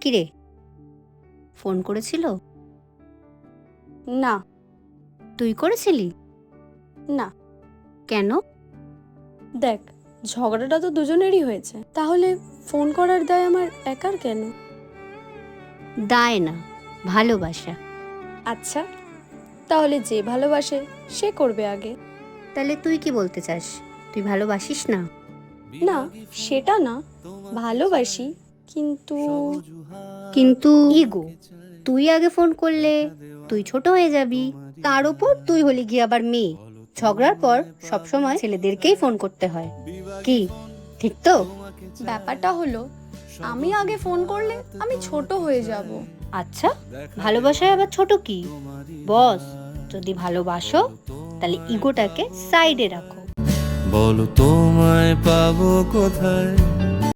কিরে, ফোন করেছিল? না। তুই করেছিলি? না। কেন? দেখ, ঝগড়াটা তো দুজনেরই হয়েছে, তাহলে ফোন করার দায় আমার একার কেন? দায় না, ভালোবাসা। আচ্ছা, তাহলে যে ভালোবাসে সে করবে আগে। তাহলে তুই কি বলতে চাস, তুই ভালোবাসিস না? না, সেটা না, ভালোবাসি, কিন্তু কিন্তু ইগো। তুই আগে ফোন করলে তুই ছোট হয়ে যাবি, তার উপর তুই হলি গিয়ে আবার মেয়ে। ঝগড়ার পর সবসময় ছেলেদেরকেই ফোন করতে হয়। কি ঠিক তো? ব্যাপারটা হলো, আমি আগে ফোন করলে আমি ছোট হয়ে যাব। আচ্ছা, ভালোবাসায় আবার ছোট কি? বস, যদি ভালোবাসো তাহলে ইগোটাকে সাইডে রাখো। বলো তোমায় পাবো কোথায়?